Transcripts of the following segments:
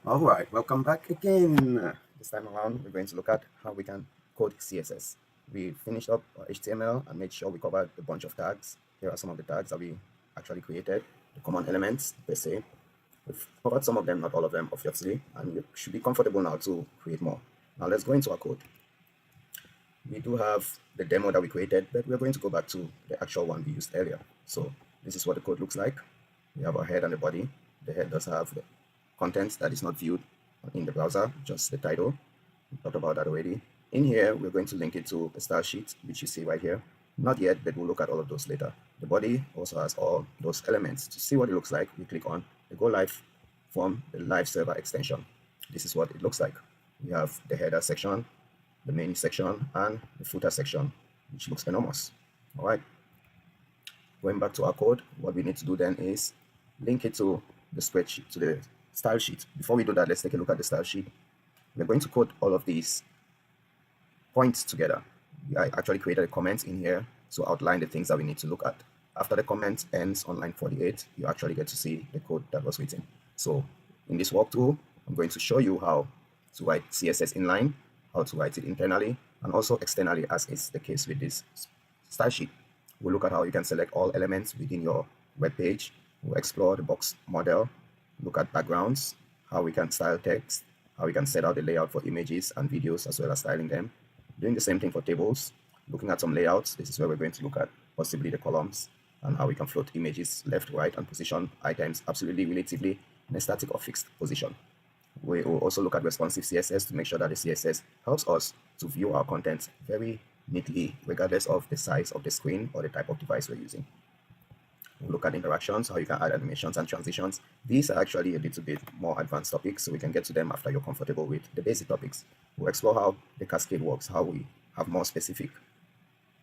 All right, welcome back again. This time around, we're going to look at how we can code CSS. We finished up our HTML and made sure we covered a bunch of tags. Here are some of the tags that we actually created, the common elements per se. We've covered some of them, not all of them, obviously, and you should be comfortable now to create more. Now let's go into our code. We do have the demo that we created, but we're going to go back to the actual one we used earlier. So this is what the code looks like. We have our head and the body. The head does have the content that is not viewed in the browser, just the title. We talked about that already. In here, we're going to link it to a style sheet, which you see right here. Not yet, but we'll look at all of those later. The body also has all those elements. To see what it looks like, we click on the Go Live from the live server extension. This is what it looks like. We have the header section, the main section, and the footer section, which looks enormous. All right. Going back to our code, what we need to do then is link it to the spreadsheet, to the style sheet. Before we do that, let's take a look at the style sheet. We're going to code all of these points together. I actually created a comment in here to outline the things that we need to look at. After the comment ends on line 48, you actually get to see the code that was written. So in this walkthrough, I'm going to show you how to write CSS inline, how to write it internally, and also externally, as is the case with this style sheet. We'll look at how you can select all elements within your web page. We'll explore the box model, look at backgrounds, how we can style text, how we can set out the layout for images and videos as well as styling them. Doing the same thing for tables, looking at some layouts. This is where we're going to look at possibly the columns and how we can float images left, right, and position items absolutely relatively in a static or fixed position. We will also look at responsive CSS to make sure that the CSS helps us to view our content very neatly, regardless of the size of the screen or the type of device we're using. We'll look at interactions, how you can add animations and transitions. These are actually a little bit more advanced topics, so we can get to them after you're comfortable with the basic topics. We'll explore how the cascade works, how we have more specific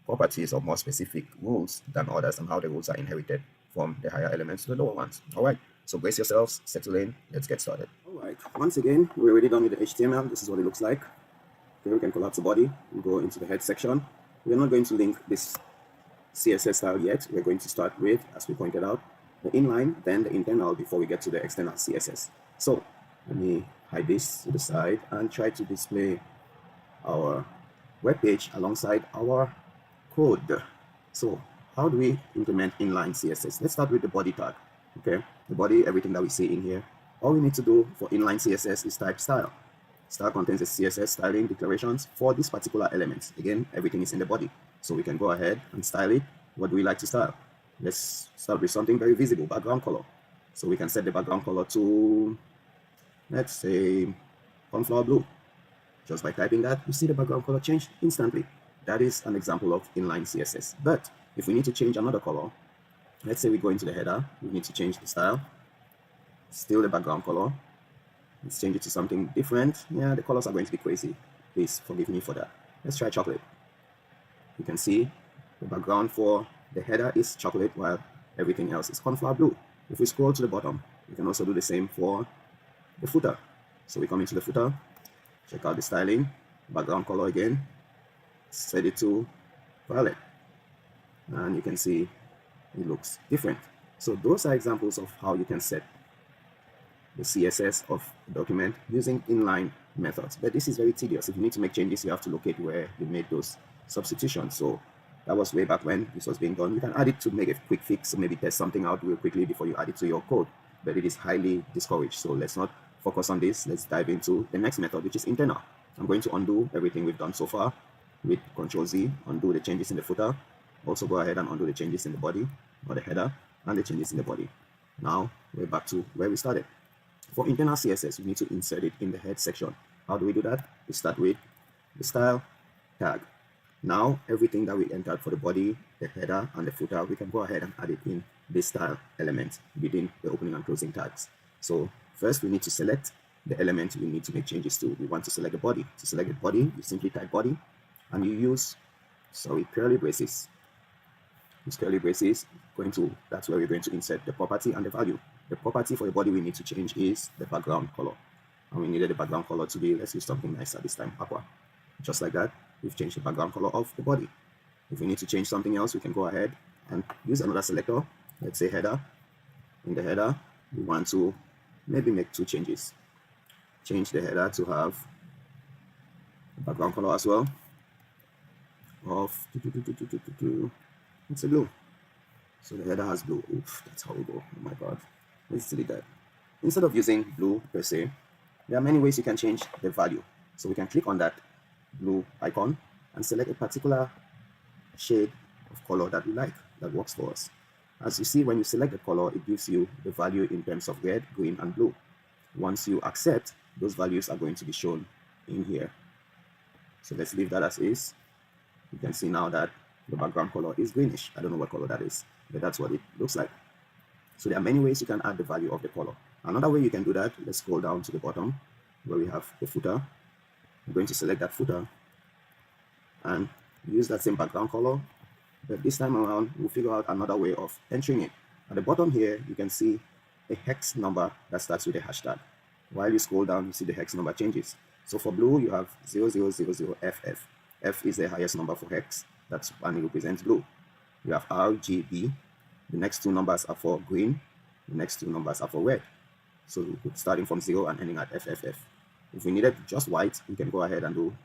properties or more specific rules than others, and how the rules are inherited from the higher elements to the lower ones. All right, so brace yourselves, settle in, let's get started. All right, once again, we're already done with the HTML. This is what it looks like. Okay, we can collapse the body, we go into the head section. We're not going to link this CSS style yet. We're going to start with, as we pointed out, the inline, then the internal before we get to the external CSS. So let me hide this to the side and try to display our web page alongside our code. So how do we implement inline CSS? Let's start with the body tag. Okay, the body, everything that we see in here. All we need to do for inline CSS is type style. Style contains the CSS styling declarations for this particular element. Again, everything is in the body. So we can go ahead and style it. What do we like to style? Let's start with something very visible, background color. So we can set the background color to, let's say, cornflower blue. Just by typing that, you see the background color change instantly. That is an example of inline CSS. But if we need to change another color, let's say we go into the header, we need to change the style, still the background color. Let's change it to something different. Yeah, the colors are going to be crazy. Please forgive me for that. Let's try chocolate. You can see the background for the header is chocolate while everything else is cornflower blue. If we scroll to the bottom, we can also do the same for the footer. So we come into the footer, check out the styling, background color again, set it to violet, and you can see it looks different. So those are examples of how you can set the CSS of a document using inline methods. But this is very tedious. If you need to make changes, you have to locate where you made those substitutions. So that was way back when this was being done. You can add it to make a quick fix, so maybe test something out real quickly before you add it to your code. But it is highly discouraged. So let's not focus on this. Let's dive into the next method, which is internal. I'm going to undo everything we've done so far with Ctrl-Z, undo the changes in the footer. Also go ahead and undo the changes in the body or the header and the changes in the body. Now we're back to where we started. For internal CSS, we need to insert it in the head section. How do we do that? We start with the style tag. Now, everything that we entered for the body, the header, and the footer, we can go ahead and add it in this style element within the opening and closing tags. So first, we need to select the element we need to make changes to. We want to select the body. To select the body, you simply type body, and you use, curly braces. Use curly braces, that's where we're going to insert the property and the value. The property for the body we need to change is the background color. And we needed the background color to be, let's use something nicer this time, aqua. Just like that, we've changed the background color of the body. If we need to change something else, we can go ahead and use another selector. Let's say header. In the header, we want to maybe make two changes. change the header to have a background color as well of it's a blue. So the header has blue. Oof, that's horrible. Oh my god. Let's delete that. Instead of using blue per se, there are many ways you can change the value. So we can click on that blue icon and select a particular shade of color that we like, that works for us. As you see, when you select the color, it gives you the value in terms of red, green, and blue. Once you accept, those values are going to be shown in here. So let's leave that as is. You can see now that the background color is greenish. I don't know what color that is, but that's what it looks like. So there are many ways you can add the value of the color. Another way you can do that, let's scroll down to the bottom where we have the footer. I'm going to select that footer and use that same background color, but this time around we'll figure out another way of entering it. At the bottom here, you can see a hex number that starts with a hashtag. While you scroll down, you see the hex number changes. So for blue, you have 0000FF. F is the highest number for hex. That's and it represents blue. You have RGB. The next two numbers are for green. The next two numbers are for red. So starting from 0 and ending at FFF. If we needed just white, we can go ahead and do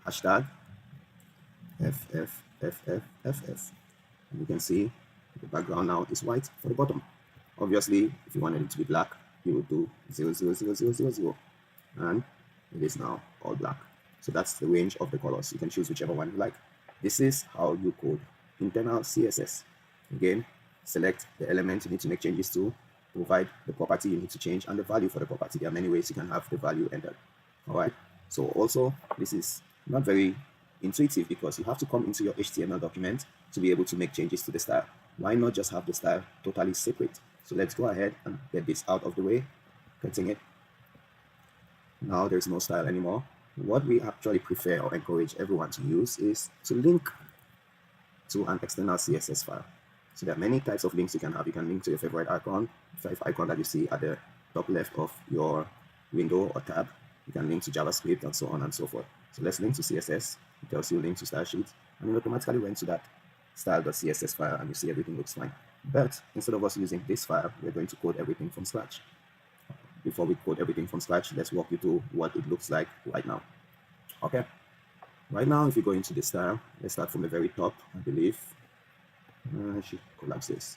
hashtag FFFFFF. And you can see the background now is white for the bottom. Obviously, if you wanted it to be black, you would do 000000, and it is now all black. So that's the range of the colors. You can choose whichever one you like. This is how you code internal CSS. Again, select the element you need to make changes to, provide the property you need to change, and the value for the property. There are many ways you can have the value entered. All right. So also, this is not very intuitive because you have to come into your HTML document to be able to make changes to the style. Why not just have the style totally separate? So let's go ahead and get this out of the way, cutting it. Now there's no style anymore. What we actually prefer or encourage everyone to use is to link to an external CSS file. So there are many types of links you can have. You can link to your favorite icon, icon that you see at the top left of your window or tab. You can link to JavaScript and so on and so forth. So let's link to CSS. It tells you link to Stylesheets, and it automatically went to that style.css file, and you see everything looks fine. But instead of us using this file, we're going to code everything from scratch. Before we code everything from scratch, let's walk you through what it looks like right now. Okay. Right now, if you go into the style, let's start from the very top, I believe. I should collapse this.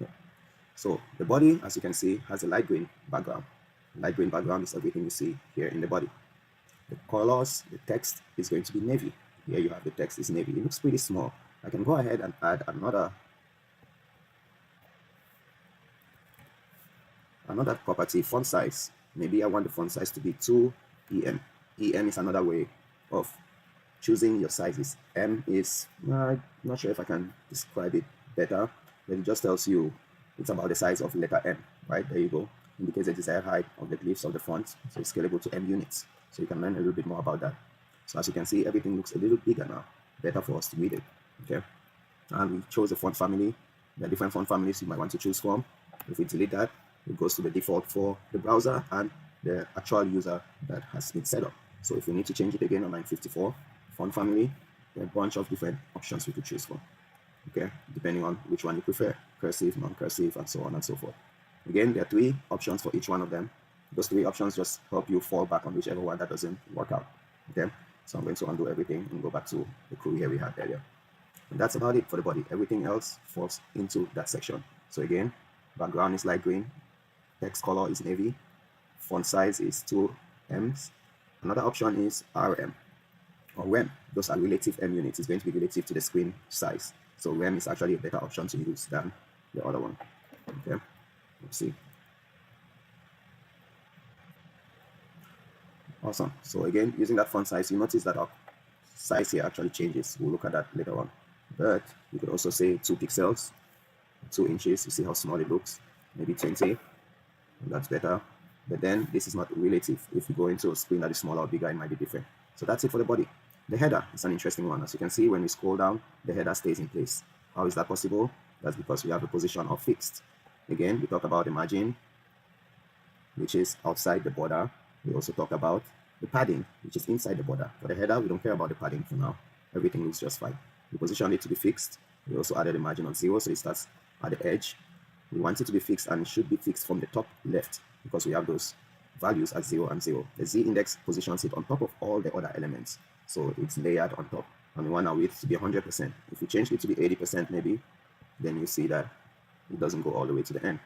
Yeah. So the body, as you can see, has a light green background. Light green background is everything you see here in the body. The colors, the text is going to be navy. Here you have the text is navy. It looks pretty small. I can go ahead and add another property, font size. Maybe I want the font size to be 2 EM. EM is another way of choosing your sizes. M is, I'm not sure if I can describe it better, but it just tells you it's about the size of letter M, right? There you go. Indicates the desired height of the glyphs of the font, so it's scalable to M units. So you can learn a little bit more about that. So as you can see, everything looks a little bigger now, better for us to read it, okay? And we chose a font family. There are different font families you might want to choose from. If we delete that, it goes to the default for the browser and the actual user that has been set up. So if we need to change it again on line 54, font family, there are a bunch of different options we could choose from, okay, depending on which one you prefer, cursive, non-cursive, and so on and so forth. Again, there are 3 options for each one of them. Those 3 options just help you fall back on whichever one that doesn't work out, okay? So I'm going to undo everything and go back to the query we had earlier. And that's about it for the body. Everything else falls into that section. So again, background is light green, text color is navy, font size is 2 Ms. Another option is RM or REM. Those are relative M units. It's going to be relative to the screen size. So REM is actually a better option to use than the other one. Okay, let's see. Awesome. So again, using that font size, you notice that our size here actually changes. We'll look at that later on. But you could also say 2 pixels, 2 inches. You see how small it looks. Maybe 20. That's better. But then this is not relative. If you go into a screen that is smaller or bigger, it might be different. So that's it for the body. The header is an interesting one. As you can see, when we scroll down, the header stays in place. How is that possible? That's because we have a position of fixed. Again, we talk about the margin, which is outside the border. We also talk about the padding, which is inside the border. For the header, we don't care about the padding for now. Everything looks just fine. We position it to be fixed. We also added a margin of 0, so it starts at the edge. We want it to be fixed, and it should be fixed from the top left because we have those values as 0 and 0. The Z index positions it on top of all the other elements. So it's layered on top. And we want our width to be 100%. If we change it to be 80% maybe, then you see that it doesn't go all the way to the end.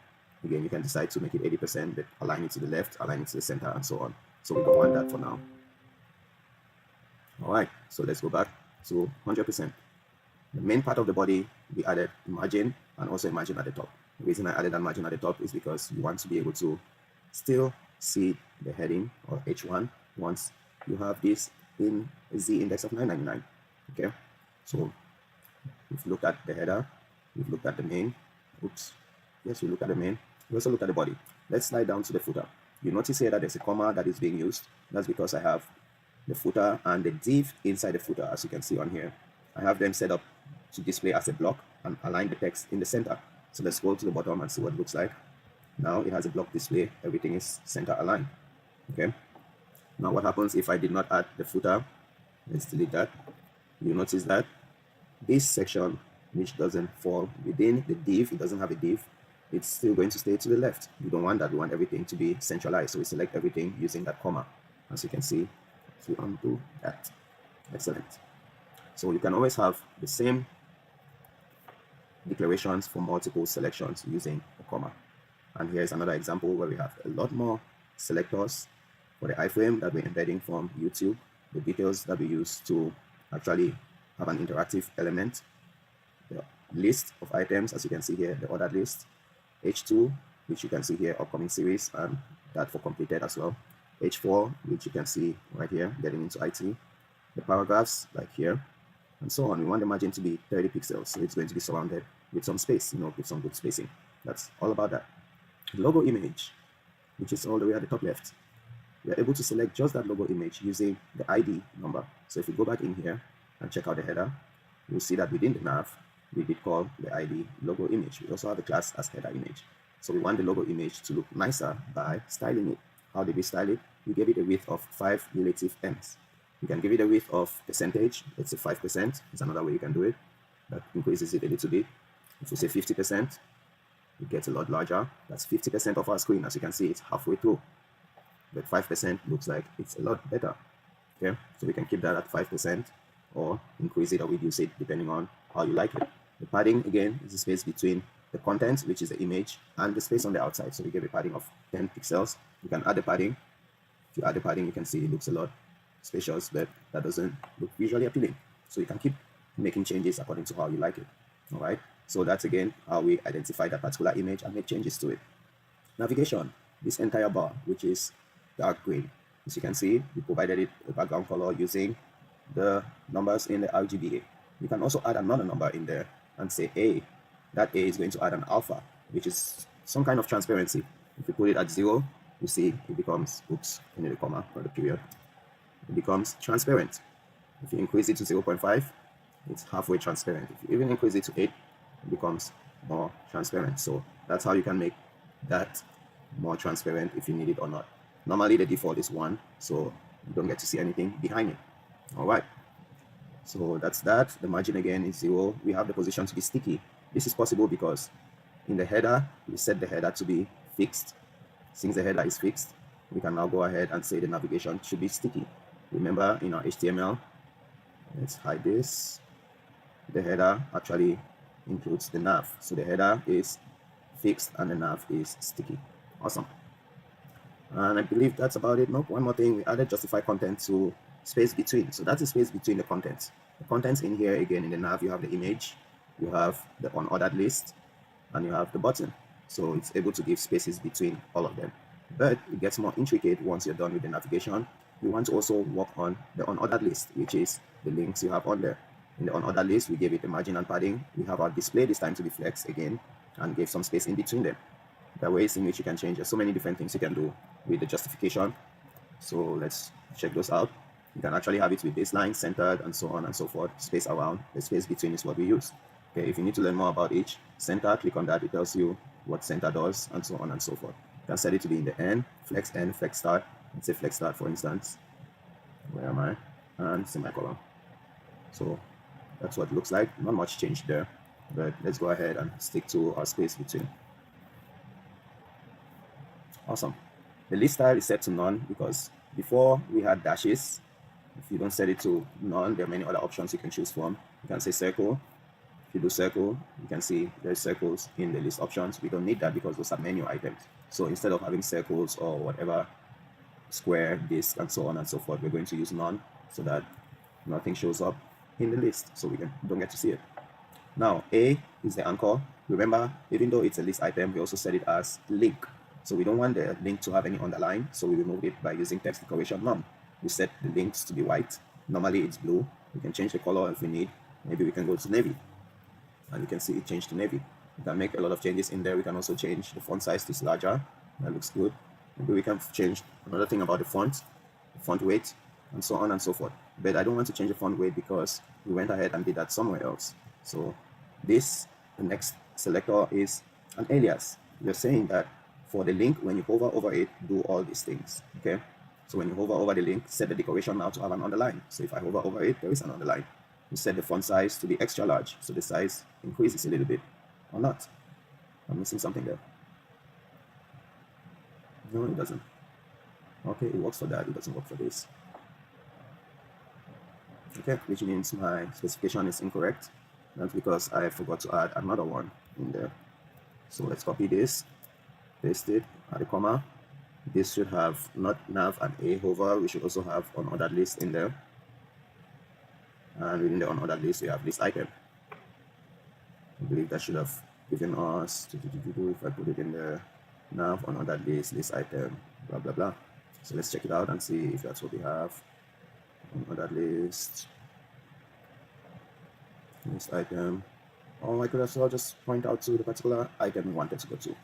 Again, you can decide to make it 80%, but align it to the left, align it to the center, and so on. So we don't want that for now. All right, so let's go back to 100%. The main part of the body, we added margin and also a margin at the top. The reason I added that margin at the top is because you want to be able to still see the heading or H1 once you have this in a Z index of 999. Okay, so we've looked at the header, we've looked at the main. Oops, yes, we looked at the main. We also looked at the body. Let's slide down to the footer. You notice here that there's a comma that is being used. That's because I have the footer and the div inside the footer, as you can see on here. I have them set up to display as a block and align the text in the center. So let's go to the bottom and see what it looks like. Now it has a block display. Everything is center aligned. Okay. Now what happens if I did not add the footer? Let's delete that. You notice that this section, which doesn't fall within the div, it doesn't have a div, it's still going to stay to the left. We don't want that. We want everything to be centralized. So we select everything using that comma. As you can see, so we undo that. Excellent. So you can always have the same declarations for multiple selections using a comma. And here's another example where we have a lot more selectors for the iframe that we're embedding from YouTube, the details that we use to actually have an interactive element, the list of items, as you can see here, the ordered list, H2, which you can see here, upcoming series, and that for completed as well, H4, which you can see right here, getting into IT, the paragraphs like here, and so on. We want the margin to be 30 pixels, so it's going to be surrounded with some space, with some good spacing. That's all about that. The logo image, which is all the way at the top left, we are able to select just that logo image using the ID number. So if we go back in here and check out the header, you'll see that within the nav, we did call the ID logo image. We also have a class as header image. So we want the logo image to look nicer by styling it. How did we style it? We gave it a width of 5 relative m's. You can give it a width of percentage. Let's say 5%. It's another way you can do it. That increases it a little bit. If we say 50%, it gets a lot larger. That's 50% of our screen. As you can see, it's halfway through. But 5% looks like it's a lot better. Okay, so we can keep that at 5% or increase it or reduce it depending on how you like it. The padding, again, is the space between the content, which is the image, and the space on the outside. So we give a padding of 10 pixels. You can add the padding. If you add the padding, you can see it looks a lot spacious, but that doesn't look visually appealing. So you can keep making changes according to how you like it. All right. So that's again how we identify that particular image and make changes to it. Navigation, this entire bar, which is dark green. As you can see, we provided it a background color using the numbers in the RGBA. You can also add another number in there and say A. That A is going to add an alpha, which is some kind of transparency. If you put it at 0, you see it becomes, oops, I need a comma for the period. It becomes transparent. If you increase it to 0.5, it's halfway transparent. If you even increase it to 8, it becomes more transparent. So that's how you can make that more transparent if you need it or not. Normally the default is 1, so you don't get to see anything behind it. All right. So that's that. The margin again is 0. We have the position to be sticky. This is possible because in the header, we set the header to be fixed. Since the header is fixed, we can now go ahead and say the navigation should be sticky. Remember, in our HTML, let's hide this. The header actually includes the nav. So the header is fixed and the nav is sticky. Awesome. And I believe that's about it. Nope, one more thing. We added justify content to space between. So that's the space between the contents. The contents in here, again, in the nav, you have the image, you have the unordered list, and you have the button. So it's able to give spaces between all of them. But it gets more intricate once you're done with the navigation. We want to also work on the unordered list, which is the links you have on there. In the unordered list, we gave it the margin and padding. We have our display this time to be flex again, and gave some space in between them. There are ways in which you can change. There's so many different things you can do with the justification. So let's check those out. You can actually have it with baseline, centered, and so on and so forth. Space around. The space between is what we use. Okay, if you need to learn more about each center, click on that. It tells you what center does, and so on and so forth. You can set it to be in the end, flex end, flex start. Let's say flex start, for instance. Where am I? And semicolon. So that's what it looks like. Not much change there, but let's go ahead and stick to our space between. Awesome. The list style is set to none because before we had dashes. If you don't set it to none, there are many other options you can choose from. You can say circle. If you do circle, you can see there's circles in the list options. We don't need that because those are menu items. So instead of having circles or whatever, square, disc, and so on and so forth, we're going to use none so that nothing shows up in the list, so we don't get to see it. Now, A is the anchor. Remember, even though it's a list item, we also set it as link. So we don't want the link to have any underline, so we remove it by using text decoration none. We set the links to be white. Normally it's blue. We can change the color if we need. Maybe we can go to navy, and you can see it changed to navy. We can make a lot of changes in there. We can also change the font size to larger. That looks good. Maybe we can change another thing about the font weight, and so on and so forth. But I don't want to change the font weight because we went ahead and did that somewhere else. So the next selector is an alias. We're saying that for the link, when you hover over it, do all these things, okay? So when you hover over the link, set the decoration now to have an underline. So if I hover over it, there is an underline. You set the font size to be extra large, so the size increases a little bit, or not. I'm missing something there. No, it doesn't. Okay, it works for that, it doesn't work for this. Okay, which means my specification is incorrect. That's because I forgot to add another one in there. So let's copy this, paste it, add a comma. This should have not nav and a hover. We should also have unordered list in there. And within the unordered list, we have this item. I believe that should have given us, if I put it in the nav, unordered list item, blah, blah, blah. So let's check it out and see if that's what we have. Unordered list item. Or I could as well just point out to the particular item we wanted to go to.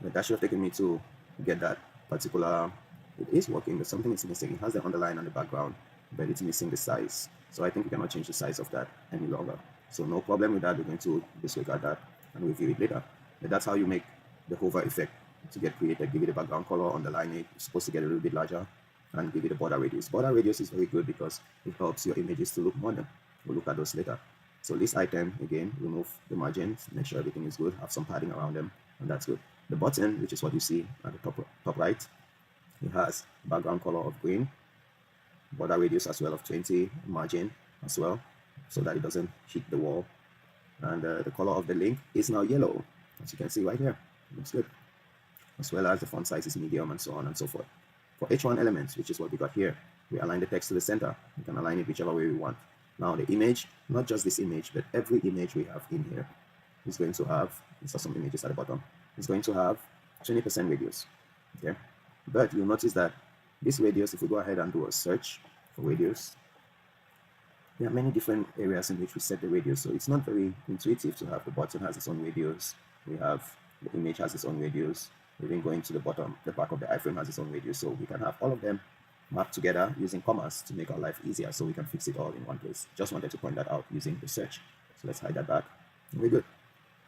But that should have taken me to get that particular. It is working, but something is missing. It has the underline on the background, but it's missing the size. So I think we cannot change the size of that any longer. So no problem with that. We're going to disregard that and review it later. But that's how you make the hover effect to get created. Give it a background color, underline it. It's supposed to get a little bit larger, and give it a border radius. Border radius is very good because it helps your images to look modern. We'll look at those later. So this item, again, remove the margins, make sure everything is good, have some padding around them, and that's good. The button, which is what you see at the top right, it has background color of green, border radius as well of 20, margin as well, so that it doesn't hit the wall. And the color of the link is now yellow, as you can see right here. Looks good. As well as the font size is medium, and so on and so forth. For H1 elements, which is what we got here, we align the text to the center. We can align it whichever way we want. Now the image, not just this image, but every image we have in here is going to have, these are some images at the bottom, is going to have 20% radius, okay? But you'll notice that this radius, if we go ahead and do a search for radius, there are many different areas in which we set the radius, so it's not very intuitive to have the button has its own radius, we have the image has its own radius, even going to the bottom, the back of the iframe has its own radius, so we can have all of them mapped together using commas to make our life easier, so we can fix it all in one place. Just wanted to point that out using the search. So let's hide that back. We're good.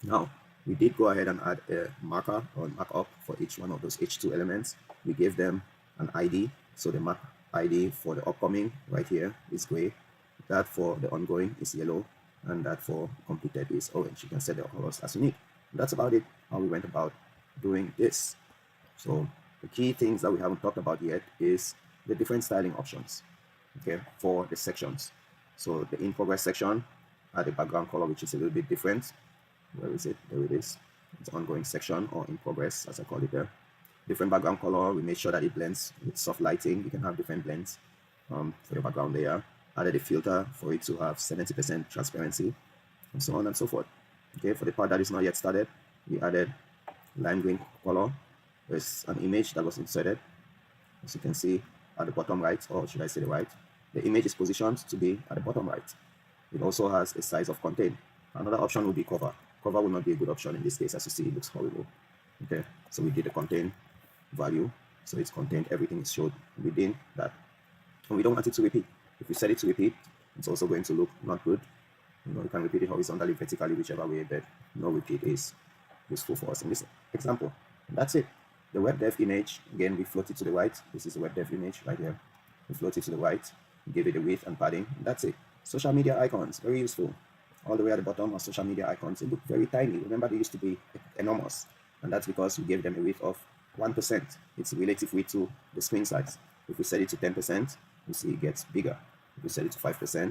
Now, we did go ahead and add a marker or markup for each one of those H2 elements. We gave them an ID. So the mark ID for the upcoming right here is gray. That for the ongoing is yellow. And that for completed is orange. You can set the colors as you need. And that's about it, how we went about doing this. So the key things that we haven't talked about yet is the different styling options, okay, for the sections. So the in progress section had a background color which is a little bit different. Where is it? There it is. It's ongoing section, or in progress as I call it there. Different background color. We made sure that it blends with soft lighting. You can have different blends for your background layer. Added a filter for it to have 70% transparency, and so on and so forth. Okay, for the part that is not yet started, we added lime green color. There's an image that was inserted, as you can see at the bottom right, or should I say the right. The image is positioned to be at the bottom right. It also has a size of contain. Another option would be cover. Cover will not be a good option in this case, as you see, it looks horrible. Okay, so we did a contain value, so it's contained, everything is showed within that. And we don't want it to repeat. If we set it to repeat, it's also going to look not good. You can repeat it horizontally, vertically, whichever way, but no repeat is useful for us in this example. And that's it. The web dev image, again, we float it to the right. This is the web dev image right here. We float it to the right, give it a width and padding. That's it. Social media icons, very useful. All the way at the bottom are social media icons. They look very tiny. Remember, they used to be enormous. And that's because we gave them a width of 1%. It's relative weight to the screen size. If we set it to 10%, you see it gets bigger. If we set it to 5%,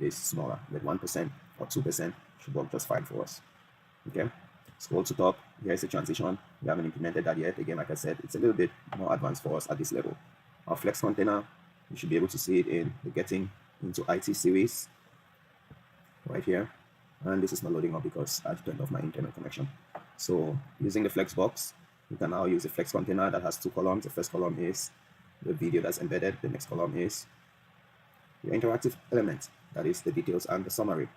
it is smaller. But 1% or 2% should work just fine for us. Okay, scroll to top. Here's a transition. We haven't implemented that yet. Again, like I said, it's a little bit more advanced for us at this level. Our Flex container, you should be able to see it in the Getting into IT series right here. And this is not loading up because I turned off my internet connection. So using the Flexbox, you can now use a Flex container that has two columns. The first column is the video that's embedded. The next column is your interactive element, that is the details and the summary.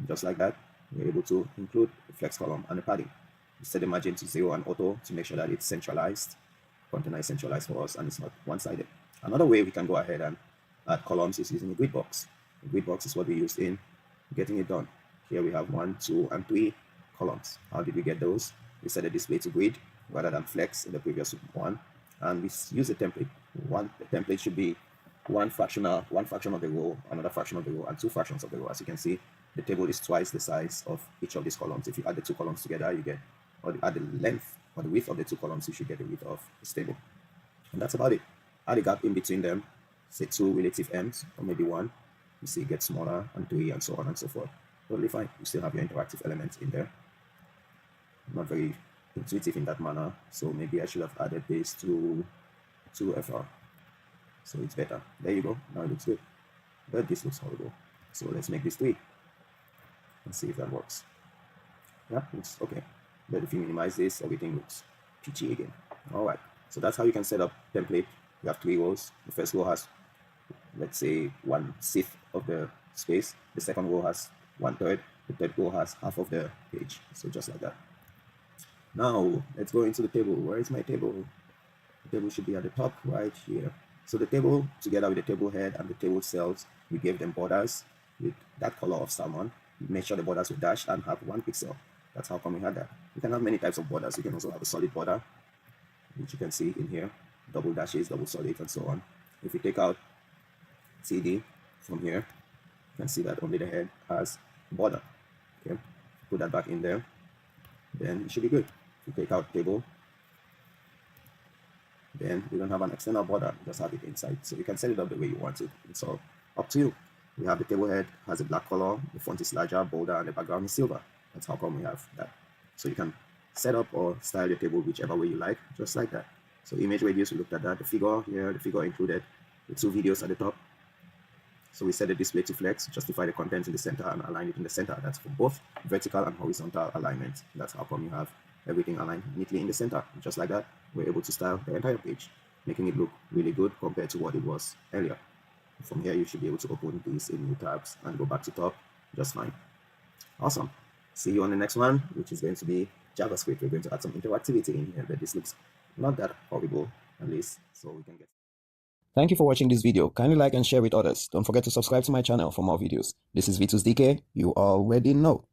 Just like that, we're able to include the Flex column and the padding. We set the margin to 0 and auto to make sure that it's centralized. Container is centralized for us and it's not one-sided. Another way we can go ahead and add columns is using a grid box. The grid box is what we used in Getting It Done. Here we have 1, 2, and 3 columns. How did we get those? We set a display to grid rather than flex in the previous one, and we use a template. The template should be one fraction of the row, another fraction of the row, and 2 fractions of the row. As you can see, the table is twice the size of each of these columns. If you add the 2 columns together, you get, or add the length or the width of the 2 columns, you should get the width of this table. And that's about it. Add a gap in between them, say 2 relative ends, or maybe 1. You see it gets smaller, and 3, and so on and so forth. Totally fine. You still have your interactive elements in there. Not very intuitive in that manner, so maybe I should have added this to FR, so it's better. There you go. Now it looks good, but this looks horrible. So let's make this 3 and see if that works. Yeah, looks okay. But if you minimize this, everything looks peachy again. All right. So that's how you can set up template. You have 3 rows. The first row has, let's say, 1/6 of the space. The second row has 1/3. The third row has half of the page. So just like that. Now let's go into the table. Where is my table? The table should be at the top right here. So the table, together with the table head and the table cells, we gave them borders with that color of salmon. We made sure the borders were dashed and have 1 pixel. That's how come we had that. You can have many types of borders. You can also have a solid border, which you can see in here, double dashes, double solid, and so on. If we take out TD from here, you can see that only the head has border. Okay, put that back in there, then it should be good. If you take out table, then we don't have an external border, we just have it inside. So you can set it up the way you want it. It's all up to you. We have the table head has a black color, the font is larger, bolder, and the background is silver. That's how come we have that. So you can set up or style your table whichever way you like, just like that. So image radius, we looked at that. The figure here, the figure included the 2 videos at the top. So we set the display to flex, justify the contents in the center, and align it in the center. That's for both vertical and horizontal alignment. That's how come you have everything aligned neatly in the center. Just like that, we're able to style the entire page, making it look really good compared to what it was earlier. From here, you should be able to open these in new tabs and go back to top just fine. Awesome. See you on the next one, which is going to be JavaScript. We're going to add some interactivity in here, but this looks not that horrible, at least, so we can get. Thank you for watching this video. Kindly like and share with others. Don't forget to subscribe to my channel for more videos. This is Vitus DK. You already know.